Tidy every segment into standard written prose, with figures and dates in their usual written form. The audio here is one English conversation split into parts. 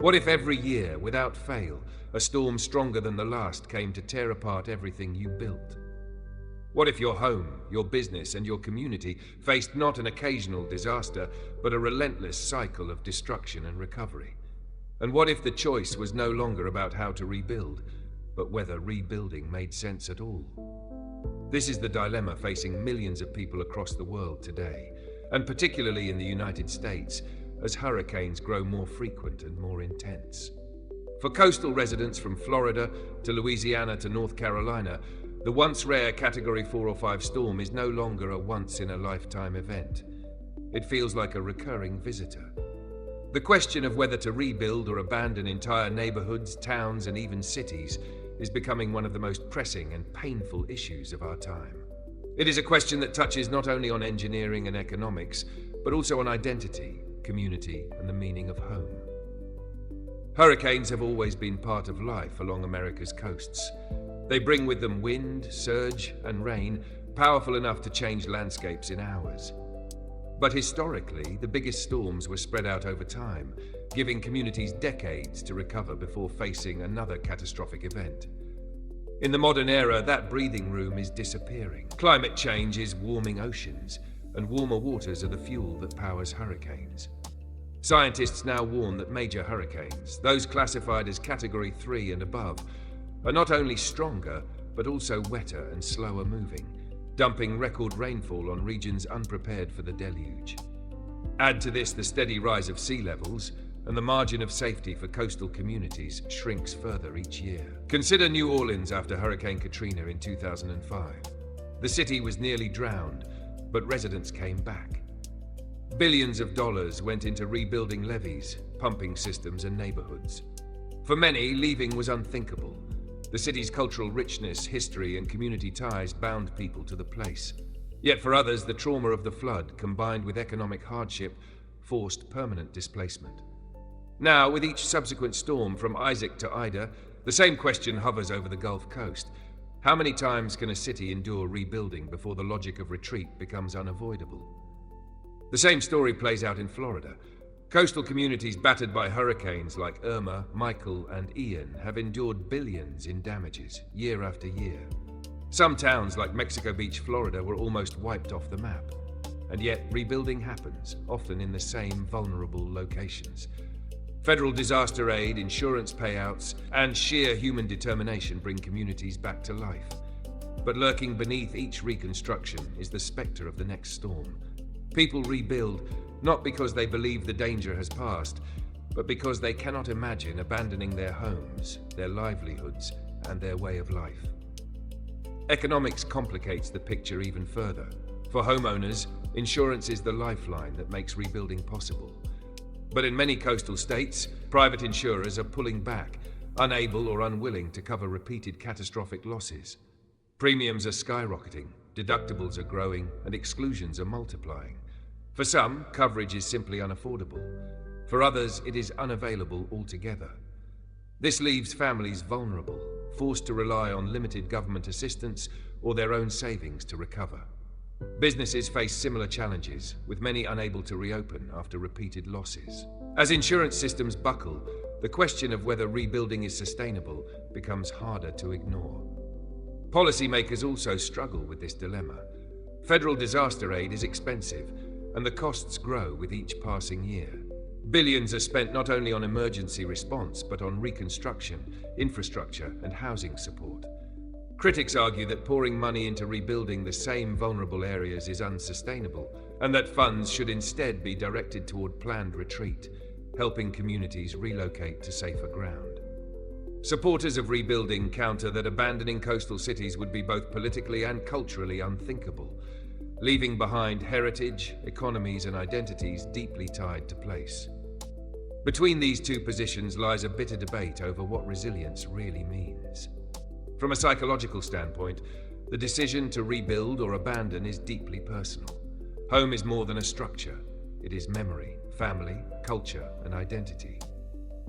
What if every year, without fail, a storm stronger than the last came to tear apart everything you built? What if your home, your business, and your community faced not an occasional disaster, but a relentless cycle of destruction and recovery? And what if the choice was no longer about how to rebuild, but whether rebuilding made sense at all? This is the dilemma facing millions of people across the world today, and particularly in the United States, as hurricanes grow more frequent and more intense. For coastal residents from Florida to Louisiana to North Carolina, the once rare Category 4 or 5 storm is no longer a once-in-a-lifetime event. It feels like a recurring visitor. The question of whether to rebuild or abandon entire neighborhoods, towns, and even cities is becoming one of the most pressing and painful issues of our time. It is a question that touches not only on engineering and economics, but also on identity, community, and the meaning of home. Hurricanes have always been part of life along America's coasts. They bring with them wind, surge, and rain, powerful enough to change landscapes in hours. But historically, the biggest storms were spread out over time, giving communities decades to recover before facing another catastrophic event. In the modern era, that breathing room is disappearing. Climate change is warming oceans, and warmer waters are the fuel that powers hurricanes. Scientists now warn that major hurricanes, those classified as Category 3 and above, are not only stronger, but also wetter and slower moving, dumping record rainfall on regions unprepared for the deluge. Add to this the steady rise of sea levels, and the margin of safety for coastal communities shrinks further each year. Consider New Orleans after Hurricane Katrina in 2005. The city was nearly drowned, but residents came back. Billions of dollars went into rebuilding levees, pumping systems, and neighborhoods. For many, leaving was unthinkable. The city's cultural richness, history, and community ties bound people to the place. Yet for others, the trauma of the flood, combined with economic hardship, forced permanent displacement. Now, with each subsequent storm, from Isaac to Ida, the same question hovers over the Gulf Coast. How many times can a city endure rebuilding before the logic of retreat becomes unavoidable? The same story plays out in Florida. Coastal communities battered by hurricanes like Irma, Michael, and Ian have endured billions in damages, year after year. Some towns like Mexico Beach, Florida, were almost wiped off the map. And yet, rebuilding happens, often in the same vulnerable locations. Federal disaster aid, insurance payouts, and sheer human determination bring communities back to life. But lurking beneath each reconstruction is the specter of the next storm. People rebuild not because they believe the danger has passed, but because they cannot imagine abandoning their homes, their livelihoods, and their way of life. Economics complicates the picture even further. For homeowners, insurance is the lifeline that makes rebuilding possible. But in many coastal states, private insurers are pulling back, unable or unwilling to cover repeated catastrophic losses. Premiums are skyrocketing, deductibles are growing, and exclusions are multiplying. For some, coverage is simply unaffordable. For others, it is unavailable altogether. This leaves families vulnerable, forced to rely on limited government assistance or their own savings to recover. Businesses face similar challenges, with many unable to reopen after repeated losses. As insurance systems buckle, the question of whether rebuilding is sustainable becomes harder to ignore. Policymakers also struggle with this dilemma. Federal disaster aid is expensive, and the costs grow with each passing year. Billions are spent not only on emergency response, but on reconstruction, infrastructure, and housing support. Critics argue that pouring money into rebuilding the same vulnerable areas is unsustainable, and that funds should instead be directed toward planned retreat, helping communities relocate to safer ground. Supporters of rebuilding counter that abandoning coastal cities would be both politically and culturally unthinkable, leaving behind heritage, economies, and identities deeply tied to place. Between these two positions lies a bitter debate over what resilience really means. From a psychological standpoint, the decision to rebuild or abandon is deeply personal. Home is more than a structure. It is memory, family, culture, and identity.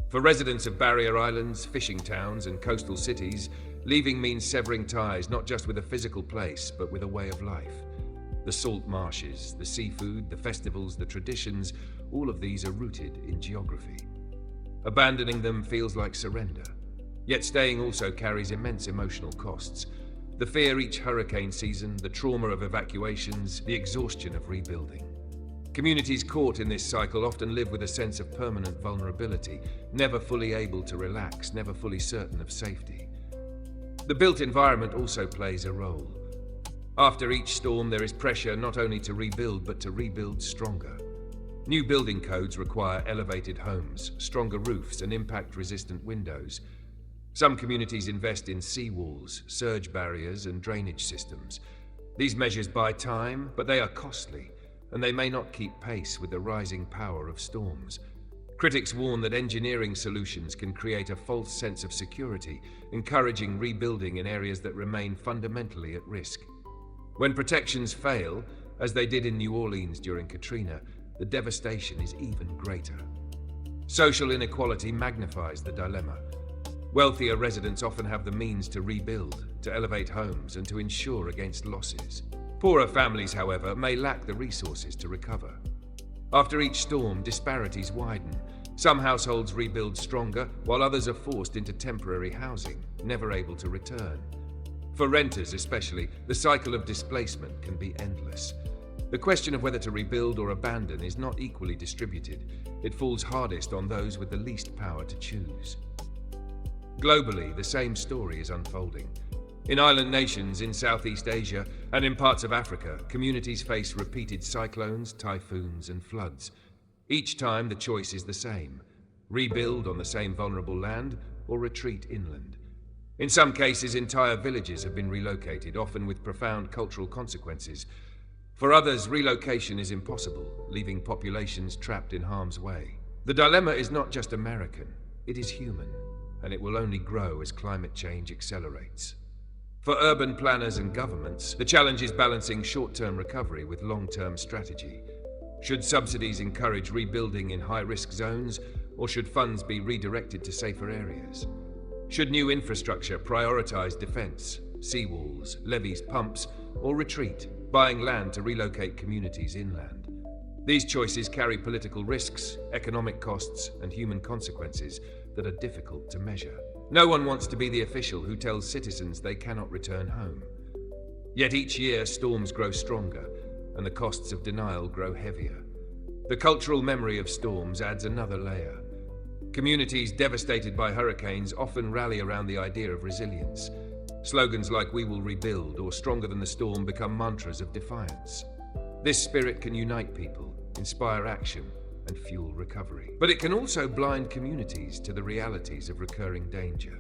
For residents of barrier islands, fishing towns, and coastal cities, leaving means severing ties not just with a physical place, but with a way of life. The salt marshes, the seafood, the festivals, the traditions, all of these are rooted in geography. Abandoning them feels like surrender. Yet staying also carries immense emotional costs. The fear each hurricane season, the trauma of evacuations, the exhaustion of rebuilding. Communities caught in this cycle often live with a sense of permanent vulnerability, never fully able to relax, never fully certain of safety. The built environment also plays a role. After each storm, there is pressure not only to rebuild, but to rebuild stronger. New building codes require elevated homes, stronger roofs, and impact-resistant windows. Some communities invest in seawalls, surge barriers, and drainage systems. These measures buy time, but they are costly, and they may not keep pace with the rising power of storms. Critics warn that engineering solutions can create a false sense of security, encouraging rebuilding in areas that remain fundamentally at risk. When protections fail, as they did in New Orleans during Katrina, the devastation is even greater. Social inequality magnifies the dilemma. Wealthier residents often have the means to rebuild, to elevate homes, and to insure against losses. Poorer families, however, may lack the resources to recover. After each storm, disparities widen. Some households rebuild stronger, while others are forced into temporary housing, never able to return. For renters especially, the cycle of displacement can be endless. The question of whether to rebuild or abandon is not equally distributed. It falls hardest on those with the least power to choose. Globally, the same story is unfolding. In island nations in Southeast Asia and in parts of Africa, communities face repeated cyclones, typhoons, and floods. Each time, the choice is the same: rebuild on the same vulnerable land or retreat inland. In some cases, entire villages have been relocated, often with profound cultural consequences. For others, relocation is impossible, leaving populations trapped in harm's way. The dilemma is not just American, it is human, and it will only grow as climate change accelerates. For urban planners and governments, the challenge is balancing short-term recovery with long-term strategy. Should subsidies encourage rebuilding in high-risk zones, or should funds be redirected to safer areas? Should new infrastructure prioritize defense, seawalls, levees, pumps, or retreat, buying land to relocate communities inland? These choices carry political risks, economic costs, and human consequences that are difficult to measure. No one wants to be the official who tells citizens they cannot return home. Yet each year, storms grow stronger, and the costs of denial grow heavier. The cultural memory of storms adds another layer. Communities devastated by hurricanes often rally around the idea of resilience. Slogans like "We will rebuild" or "Stronger than the storm" become mantras of defiance. This spirit can unite people, inspire action, and fuel recovery. But it can also blind communities to the realities of recurring danger.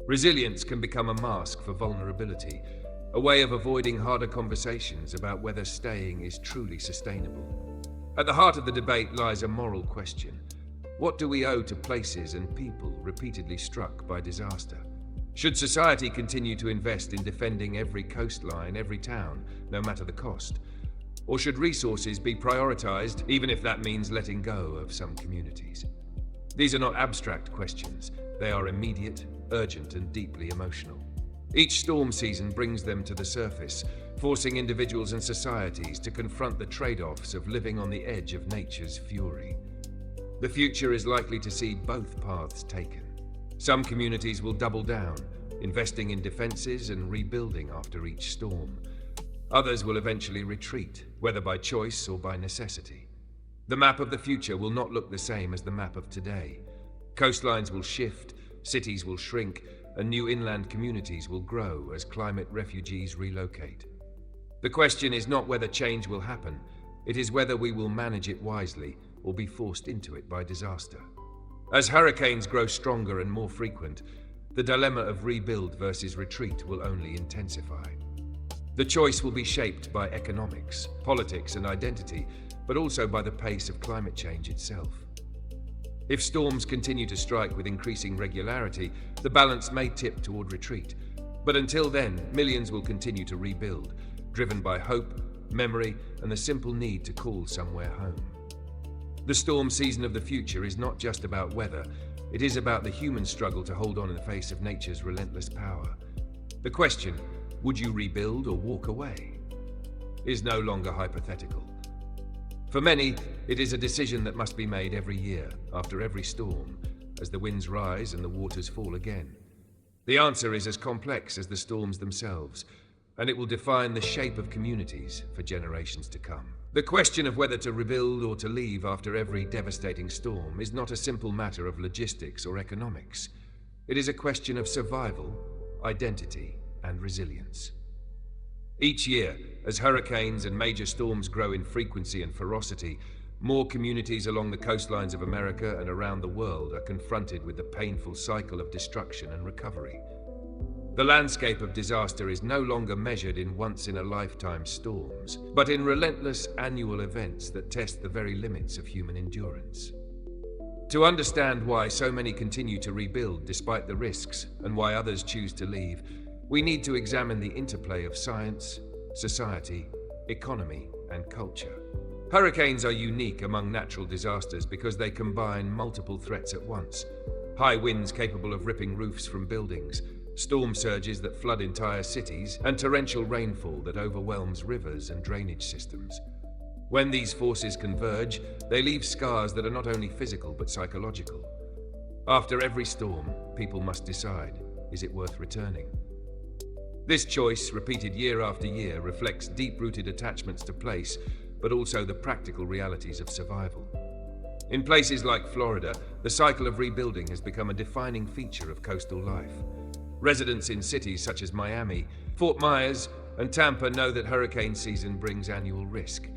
Resilience can become a mask for vulnerability, a way of avoiding harder conversations about whether staying is truly sustainable. At the heart of the debate lies a moral question. What do we owe to places and people repeatedly struck by disaster? Should society continue to invest in defending every coastline, every town, no matter the cost? Or should resources be prioritized, even if that means letting go of some communities? These are not abstract questions. They are immediate, urgent, and deeply emotional. Each storm season brings them to the surface, forcing individuals and societies to confront the trade-offs of living on the edge of nature's fury. The future is likely to see both paths taken. Some communities will double down, investing in defenses and rebuilding after each storm. Others will eventually retreat, whether by choice or by necessity. The map of the future will not look the same as the map of today. Coastlines will shift, cities will shrink, and new inland communities will grow as climate refugees relocate. The question is not whether change will happen, it is whether we will manage it wisely or be forced into it by disaster. As hurricanes grow stronger and more frequent, the dilemma of rebuild versus retreat will only intensify. The choice will be shaped by economics, politics, and identity, but also by the pace of climate change itself. If storms continue to strike with increasing regularity, the balance may tip toward retreat. But until then, millions will continue to rebuild, driven by hope, memory, and the simple need to call somewhere home. The storm season of the future is not just about weather, it is about the human struggle to hold on in the face of nature's relentless power. The question, would you rebuild or walk away, is no longer hypothetical. For many, it is a decision that must be made every year, after every storm, as the winds rise and the waters fall again? The answer is as complex as the storms themselves, and it will define the shape of communities for generations to come. The question of whether to rebuild or to leave after every devastating storm is not a simple matter of logistics or economics. It is a question of survival, identity, and resilience. Each year, as hurricanes and major storms grow in frequency and ferocity, more communities along the coastlines of America and around the world are confronted with the painful cycle of destruction and recovery. The landscape of disaster is no longer measured in once-in-a-lifetime storms, but in relentless annual events that test the very limits of human endurance. To understand why so many continue to rebuild despite the risks and why others choose to leave, we need to examine the interplay of science, society, economy, and culture. Hurricanes are unique among natural disasters because they combine multiple threats at once. High winds capable of ripping roofs from buildings, storm surges that flood entire cities, and torrential rainfall that overwhelms rivers and drainage systems. When these forces converge, they leave scars that are not only physical but psychological. After every storm, people must decide, is it worth returning? This choice, repeated year after year, reflects deep-rooted attachments to place, but also the practical realities of survival. In places like Florida, the cycle of rebuilding has become a defining feature of coastal life. Residents in cities such as Miami, Fort Myers, and Tampa know that hurricane season brings annual risk.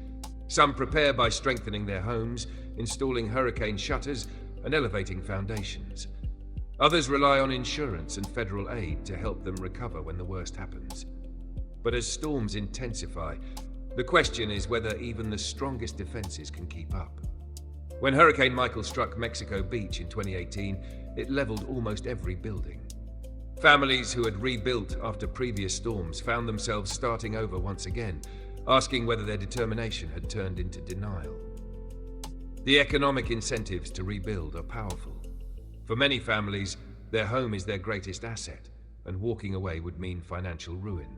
Some prepare by strengthening their homes, installing hurricane shutters, and elevating foundations. Others rely on insurance and federal aid to help them recover when the worst happens. But as storms intensify, the question is whether even the strongest defenses can keep up. When Hurricane Michael struck Mexico Beach in 2018, it leveled almost every building. Families who had rebuilt after previous storms found themselves starting over once again, asking whether their determination had turned into denial. The economic incentives to rebuild are powerful. For many families, their home is their greatest asset, and walking away would mean financial ruin.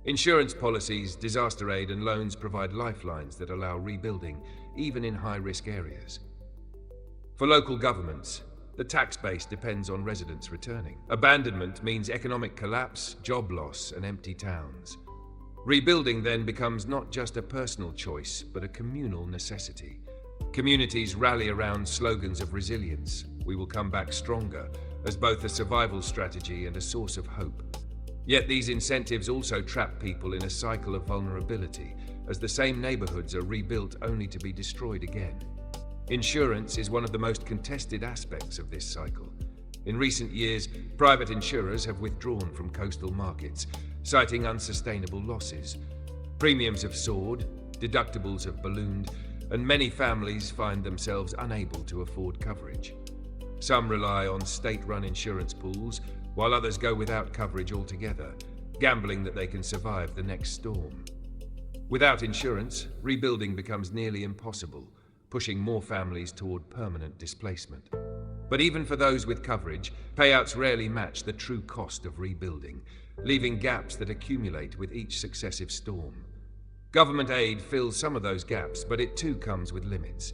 Insurance policies, disaster aid, and loans provide lifelines that allow rebuilding, even in high-risk areas. For local governments, the tax base depends on residents returning. Abandonment means economic collapse, job loss, and empty towns. Rebuilding then becomes not just a personal choice, but a communal necessity. Communities rally around slogans of resilience, "We will come back stronger," as both a survival strategy and a source of hope. Yet these incentives also trap people in a cycle of vulnerability, as the same neighborhoods are rebuilt only to be destroyed again. Insurance is one of the most contested aspects of this cycle. In recent years, private insurers have withdrawn from coastal markets, citing unsustainable losses. Premiums have soared, deductibles have ballooned, and many families find themselves unable to afford coverage. Some rely on state-run insurance pools, while others go without coverage altogether, gambling that they can survive the next storm. Without insurance, rebuilding becomes nearly impossible, pushing more families toward permanent displacement. But even for those with coverage, payouts rarely match the true cost of rebuilding, leaving gaps that accumulate with each successive storm. Government aid fills some of those gaps, but it too comes with limits.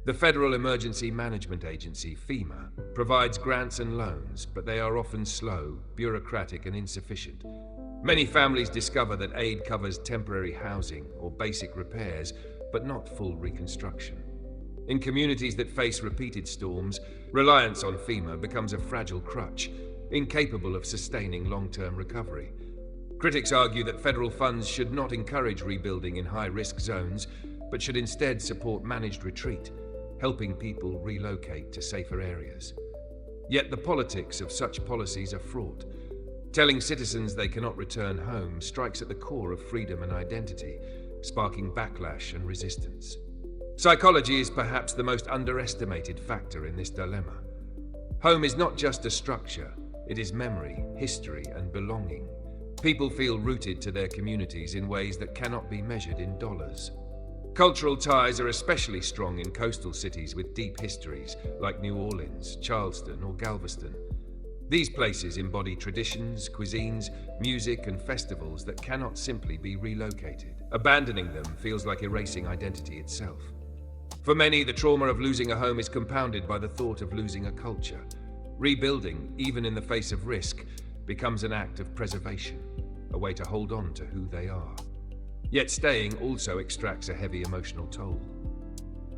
The Federal Emergency Management Agency, FEMA, provides grants and loans, but they are often slow, bureaucratic, and insufficient. Many families discover that aid covers temporary housing or basic repairs, but not full reconstruction. In communities that face repeated storms, reliance on FEMA becomes a fragile crutch, incapable of sustaining long-term recovery. Critics argue that federal funds should not encourage rebuilding in high-risk zones, but should instead support managed retreat, helping people relocate to safer areas. Yet the politics of such policies are fraught. Telling citizens they cannot return home strikes at the core of freedom and identity, sparking backlash and resistance. Psychology is perhaps the most underestimated factor in this dilemma. Home is not just a structure, it is memory, history, and belonging. People feel rooted to their communities in ways that cannot be measured in dollars. Cultural ties are especially strong in coastal cities with deep histories, like New Orleans, Charleston, or Galveston. These places embody traditions, cuisines, music, and festivals that cannot simply be relocated. Abandoning them feels like erasing identity itself. For many, the trauma of losing a home is compounded by the thought of losing a culture. Rebuilding, even in the face of risk, becomes an act of preservation, a way to hold on to who they are. Yet staying also extracts a heavy emotional toll.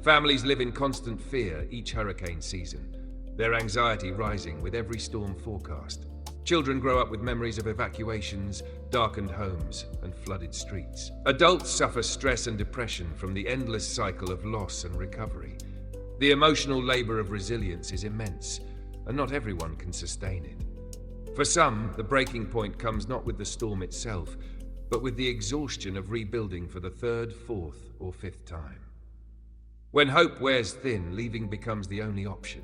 Families live in constant fear each hurricane season, their anxiety rising with every storm forecast. Children grow up with memories of evacuations, darkened homes, and flooded streets. Adults suffer stress and depression from the endless cycle of loss and recovery. The emotional labor of resilience is immense, and not everyone can sustain it. For some, the breaking point comes not with the storm itself, but with the exhaustion of rebuilding for the third, fourth, or fifth time. When hope wears thin, leaving becomes the only option.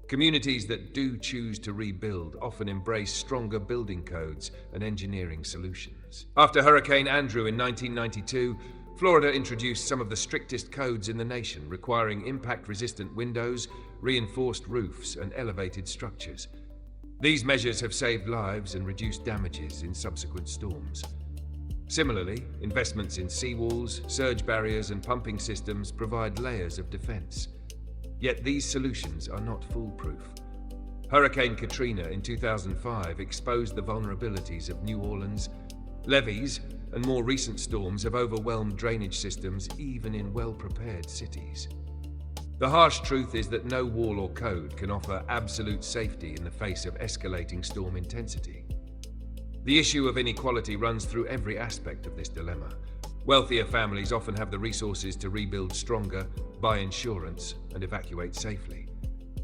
Communities that do choose to rebuild often embrace stronger building codes and engineering solutions. After Hurricane Andrew in 1992, Florida introduced some of the strictest codes in the nation, requiring impact-resistant windows, reinforced roofs, and elevated structures. These measures have saved lives and reduced damages in subsequent storms. Similarly, investments in seawalls, surge barriers, and pumping systems provide layers of defense. Yet these solutions are not foolproof. Hurricane Katrina in 2005 exposed the vulnerabilities of New Orleans. Levees and more recent storms have overwhelmed drainage systems even in well-prepared cities. The harsh truth is that no wall or code can offer absolute safety in the face of escalating storm intensity. The issue of inequality runs through every aspect of this dilemma. Wealthier families often have the resources to rebuild stronger, buy insurance, and evacuate safely.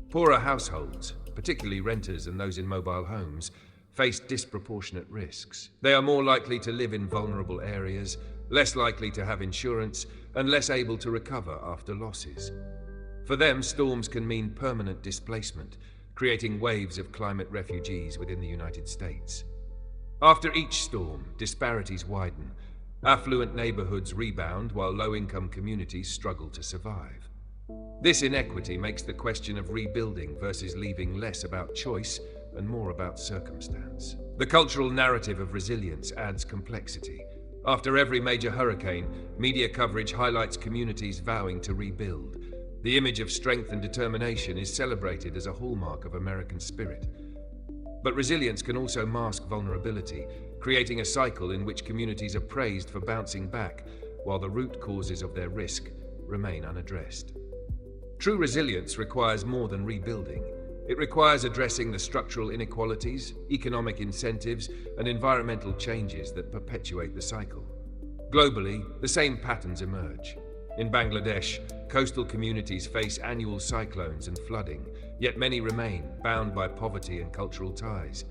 Poorer households, particularly renters and those in mobile homes, face disproportionate risks. They are more likely to live in vulnerable areas, less likely to have insurance, and less able to recover after losses. For them, storms can mean permanent displacement, creating waves of climate refugees within the United States. After each storm, disparities widen. Affluent neighborhoods rebound while low-income communities struggle to survive. This inequity makes the question of rebuilding versus leaving less about choice and more about circumstance. The cultural narrative of resilience adds complexity. After every major hurricane, media coverage highlights communities vowing to rebuild. The image of strength and determination is celebrated as a hallmark of American spirit. But resilience can also mask vulnerability, creating a cycle in which communities are praised for bouncing back, while the root causes of their risk remain unaddressed. True resilience requires more than rebuilding. It requires addressing the structural inequalities, economic incentives, and environmental changes that perpetuate the cycle. Globally, the same patterns emerge. In Bangladesh, coastal communities face annual cyclones and flooding, yet many remain bound by poverty and cultural ties.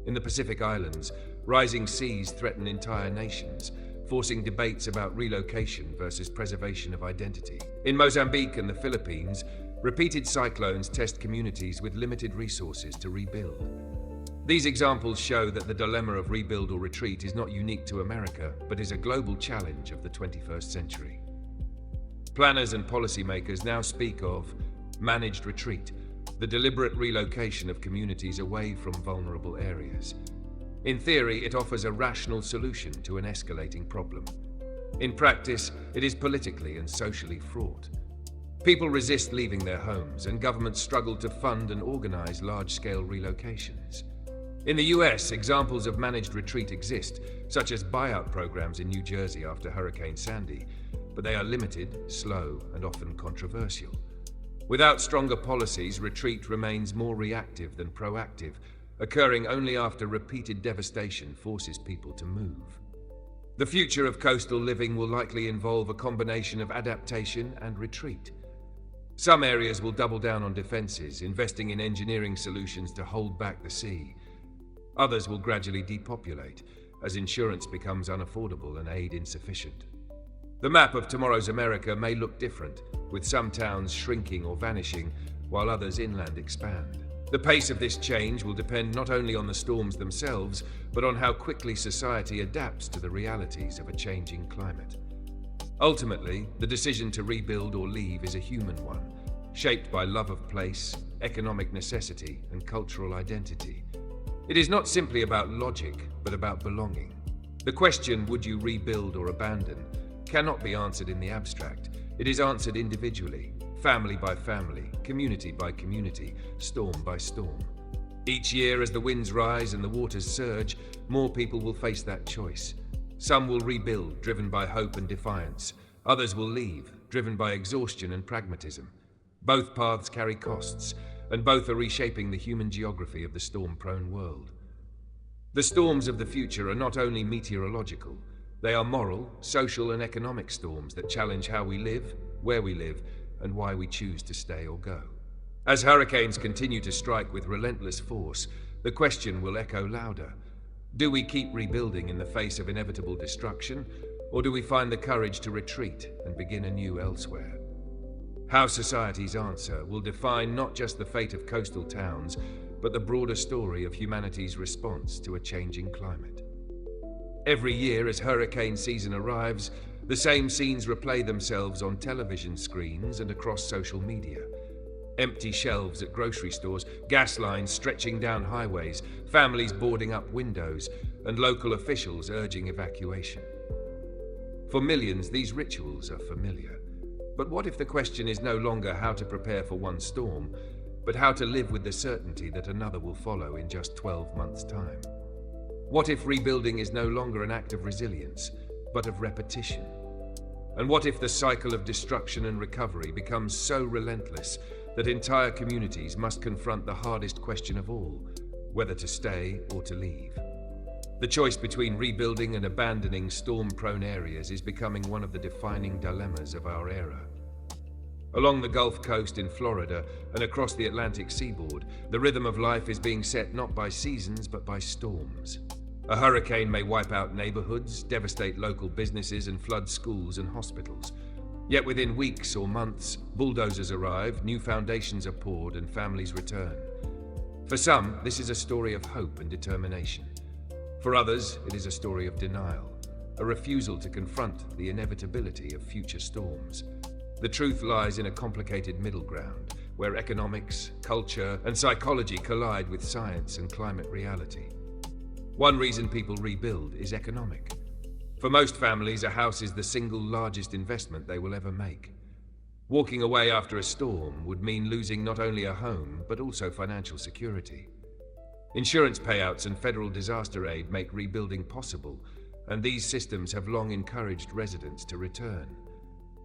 In the Pacific Islands, rising seas threaten entire nations, forcing debates about relocation versus preservation of identity. In Mozambique and the Philippines, repeated cyclones test communities with limited resources to rebuild. These examples show that the dilemma of rebuild or retreat is not unique to America, but is a global challenge of the 21st century. Planners and policymakers now speak of managed retreat, the deliberate relocation of communities away from vulnerable areas. In theory, it offers a rational solution to an escalating problem. In practice, it is politically and socially fraught. People resist leaving their homes, and governments struggle to fund and organize large-scale relocations. In the US, examples of managed retreat exist, such as buyout programs in New Jersey after Hurricane Sandy, but they are limited, slow, and often controversial. Without stronger policies, retreat remains more reactive than proactive, occurring only after repeated devastation forces people to move. The future of coastal living will likely involve a combination of adaptation and retreat. Some areas will double down on defenses, investing in engineering solutions to hold back the sea. Others will gradually depopulate, as insurance becomes unaffordable and aid insufficient. The map of tomorrow's America may look different, with some towns shrinking or vanishing, while others inland expand. The pace of this change will depend not only on the storms themselves, but on how quickly society adapts to the realities of a changing climate. Ultimately, the decision to rebuild or leave is a human one, shaped by love of place, economic necessity, and cultural identity. It is not simply about logic, but about belonging. The question, would you rebuild or abandon, cannot be answered in the abstract. It is answered individually, family by family, community by community, storm by storm. Each year, as the winds rise and the waters surge, more people will face that choice. Some will rebuild, driven by hope and defiance. Others will leave, driven by exhaustion and pragmatism. Both paths carry costs, and both are reshaping the human geography of the storm-prone world. The storms of the future are not only meteorological, they are moral, social, and economic storms that challenge how we live, where we live, and why we choose to stay or go. As hurricanes continue to strike with relentless force, the question will echo louder. Do we keep rebuilding in the face of inevitable destruction, or do we find the courage to retreat and begin anew elsewhere? How societies answer will define not just the fate of coastal towns, but the broader story of humanity's response to a changing climate. Every year as hurricane season arrives, the same scenes replay themselves on television screens and across social media. Empty shelves at grocery stores, gas lines stretching down highways, families boarding up windows, and local officials urging evacuation. For millions, these rituals are familiar. But what if the question is no longer how to prepare for one storm, but how to live with the certainty that another will follow in just 12 months' time? What if rebuilding is no longer an act of resilience, but of repetition? And what if the cycle of destruction and recovery becomes so relentless that entire communities must confront the hardest question of all, whether to stay or to leave? The choice between rebuilding and abandoning storm-prone areas is becoming one of the defining dilemmas of our era. Along the Gulf Coast in Florida and across the Atlantic seaboard, the rhythm of life is being set not by seasons but by storms. A hurricane may wipe out neighborhoods, devastate local businesses, and flood schools and hospitals. Yet within weeks or months, bulldozers arrive, new foundations are poured, and families return. For some, this is a story of hope and determination. For others, it is a story of denial, a refusal to confront the inevitability of future storms. The truth lies in a complicated middle ground, where economics, culture, and psychology collide with science and climate reality. One reason people rebuild is economic. For most families, a house is the single largest investment they will ever make. Walking away after a storm would mean losing not only a home, but also financial security. Insurance payouts and federal disaster aid make rebuilding possible, and these systems have long encouraged residents to return.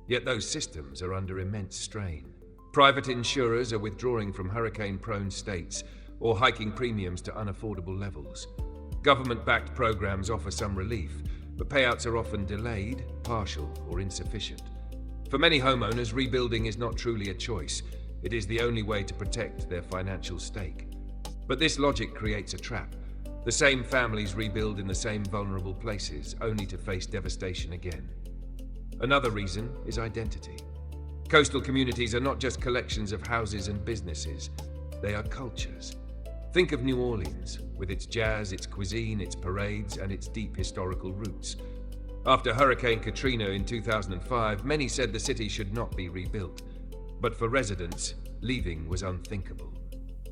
Yet those systems are under immense strain. Private insurers are withdrawing from hurricane-prone states or hiking premiums to unaffordable levels. Government-backed programs offer some relief, but payouts are often delayed, partial, or insufficient. For many homeowners, rebuilding is not truly a choice. It is the only way to protect their financial stake. But this logic creates a trap. The same families rebuild in the same vulnerable places, only to face devastation again. Another reason is identity. Coastal communities are not just collections of houses and businesses. They are cultures. Think of New Orleans, with its jazz, its cuisine, its parades, and its deep historical roots. After Hurricane Katrina in 2005, many said the city should not be rebuilt. But for residents, leaving was unthinkable.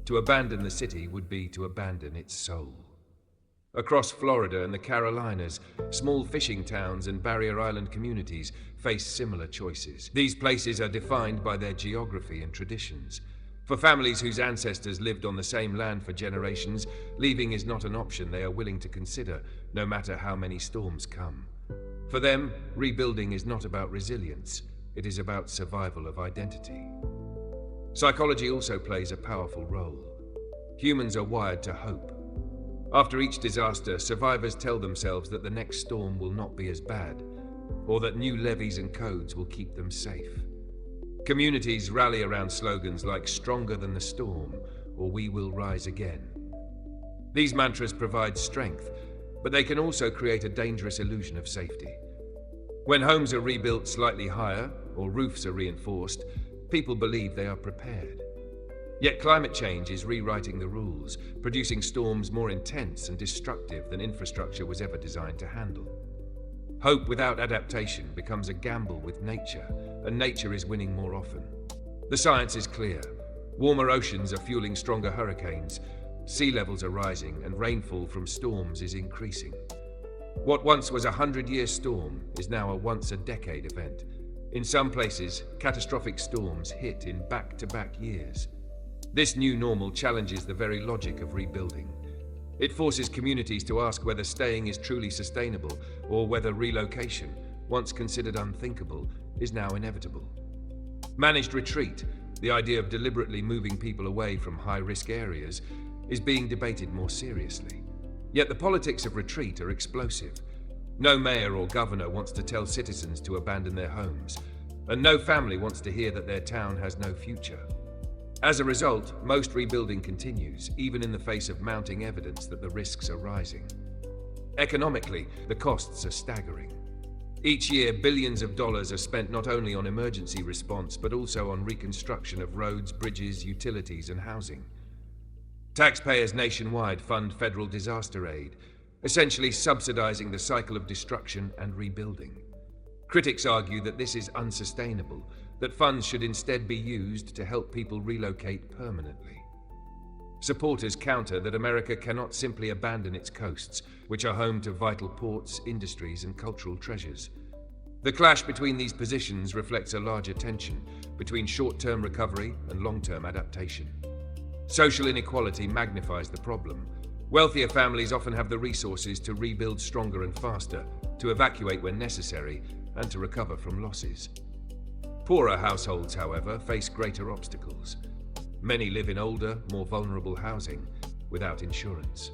To abandon the city would be to abandon its soul. Across Florida and the Carolinas, small fishing towns and barrier island communities face similar choices. These places are defined by their geography and traditions. For families whose ancestors lived on the same land for generations, leaving is not an option they are willing to consider, no matter how many storms come. For them, rebuilding is not about resilience, it is about survival of identity. Psychology also plays a powerful role. Humans are wired to hope. After each disaster, survivors tell themselves that the next storm will not be as bad, or that new levees and codes will keep them safe. Communities rally around slogans like "stronger than the storm" or "we will rise again." These mantras provide strength, but they can also create a dangerous illusion of safety. When homes are rebuilt slightly higher or roofs are reinforced, people believe they are prepared. Yet climate change is rewriting the rules, producing storms more intense and destructive than infrastructure was ever designed to handle. Hope without adaptation becomes a gamble with nature, and nature is winning more often. The science is clear. Warmer oceans are fueling stronger hurricanes, sea levels are rising, and rainfall from storms is increasing. What once was a 100-year storm is now a once-a-decade event. In some places, catastrophic storms hit in back-to-back years. This new normal challenges the very logic of rebuilding. It forces communities to ask whether staying is truly sustainable or whether relocation, once considered unthinkable, is now inevitable. Managed retreat, the idea of deliberately moving people away from high-risk areas, is being debated more seriously. Yet the politics of retreat are explosive. No mayor or governor wants to tell citizens to abandon their homes, and no family wants to hear that their town has no future. As a result, most rebuilding continues, even in the face of mounting evidence that the risks are rising. Economically, the costs are staggering. Each year, billions of dollars are spent not only on emergency response, but also on reconstruction of roads, bridges, utilities, and housing. Taxpayers nationwide fund federal disaster aid, essentially subsidizing the cycle of destruction and rebuilding. Critics argue that this is unsustainable, that funds should instead be used to help people relocate permanently. Supporters counter that America cannot simply abandon its coasts, which are home to vital ports, industries, and cultural treasures. The clash between these positions reflects a larger tension between short-term recovery and long-term adaptation. Social inequality magnifies the problem. Wealthier families often have the resources to rebuild stronger and faster, to evacuate when necessary, and to recover from losses. Poorer households, however, face greater obstacles. Many live in older, more vulnerable housing without insurance.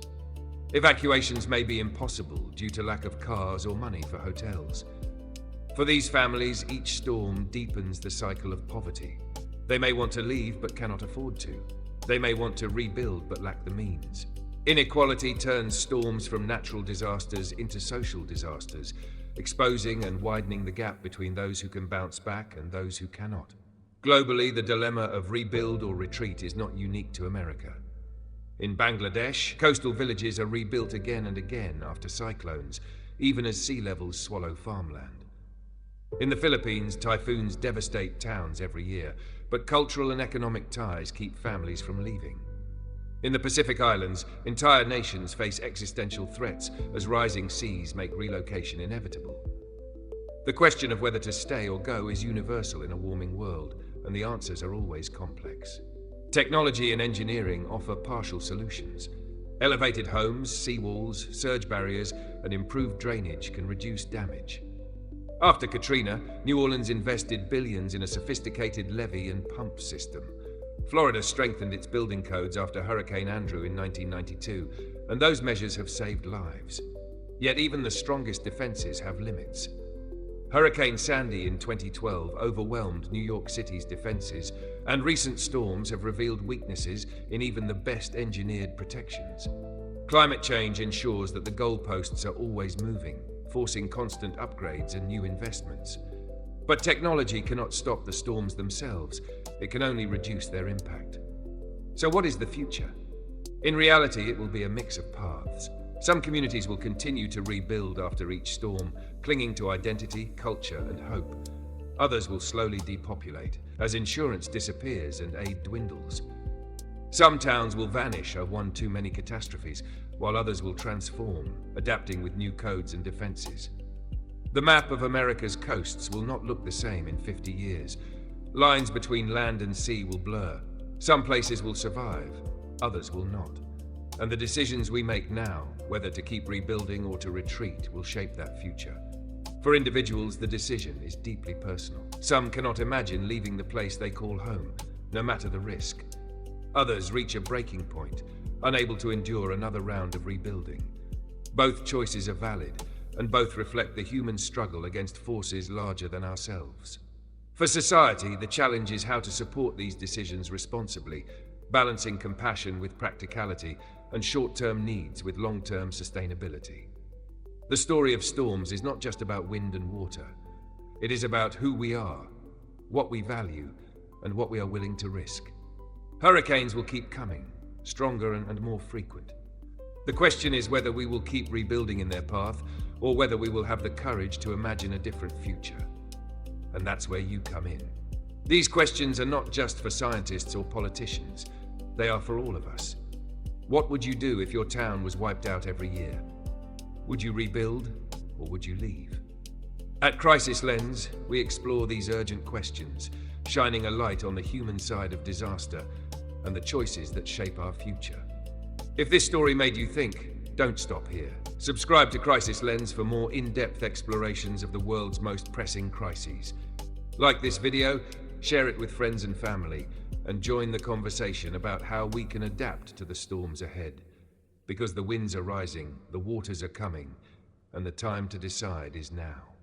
Evacuations may be impossible due to lack of cars or money for hotels. For these families, each storm deepens the cycle of poverty. They may want to leave but cannot afford to. They may want to rebuild but lack the means. Inequality turns storms from natural disasters into social disasters, exposing and widening the gap between those who can bounce back and those who cannot. Globally, the dilemma of rebuild or retreat is not unique to America. In Bangladesh, coastal villages are rebuilt again and again after cyclones, even as sea levels swallow farmland. In the Philippines, typhoons devastate towns every year, but cultural and economic ties keep families from leaving. In the Pacific Islands, entire nations face existential threats as rising seas make relocation inevitable. The question of whether to stay or go is universal in a warming world, and the answers are always complex. Technology and engineering offer partial solutions. Elevated homes, seawalls, surge barriers, and improved drainage can reduce damage. After Katrina, New Orleans invested billions in a sophisticated levee and pump system. Florida strengthened its building codes after Hurricane Andrew in 1992, and those measures have saved lives. Yet even the strongest defenses have limits. Hurricane Sandy in 2012 overwhelmed New York City's defenses, and recent storms have revealed weaknesses in even the best engineered protections. Climate change ensures that the goalposts are always moving, forcing constant upgrades and new investments. But technology cannot stop the storms themselves. It can only reduce their impact. So what is the future? In reality, it will be a mix of paths. Some communities will continue to rebuild after each storm, clinging to identity, culture, and hope. Others will slowly depopulate as insurance disappears and aid dwindles. Some towns will vanish or one too many catastrophes, while others will transform, adapting with new codes and defenses. The map of America's coasts will not look the same in 50 years. Lines between land and sea will blur. Some places will survive, others will not. And the decisions we make now, whether to keep rebuilding or to retreat, will shape that future. For individuals, the decision is deeply personal. Some cannot imagine leaving the place they call home, no matter the risk. Others reach a breaking point, unable to endure another round of rebuilding. Both choices are valid, and both reflect the human struggle against forces larger than ourselves. For society, the challenge is how to support these decisions responsibly, balancing compassion with practicality and short-term needs with long-term sustainability. The story of storms is not just about wind and water. It is about who we are, what we value, and what we are willing to risk. Hurricanes will keep coming, stronger and more frequent. The question is whether we will keep rebuilding in their path, or whether we will have the courage to imagine a different future. And that's where you come in. These questions are not just for scientists or politicians. They are for all of us. What would you do if your town was wiped out every year? Would you rebuild, or would you leave? At Crisis Lens, we explore these urgent questions, shining a light on the human side of disaster and the choices that shape our future. If this story made you think, don't stop here. Subscribe to Crisis Lens for more in-depth explorations of the world's most pressing crises. Like this video, share it with friends and family, and join the conversation about how we can adapt to the storms ahead. Because the winds are rising, the waters are coming, and the time to decide is now.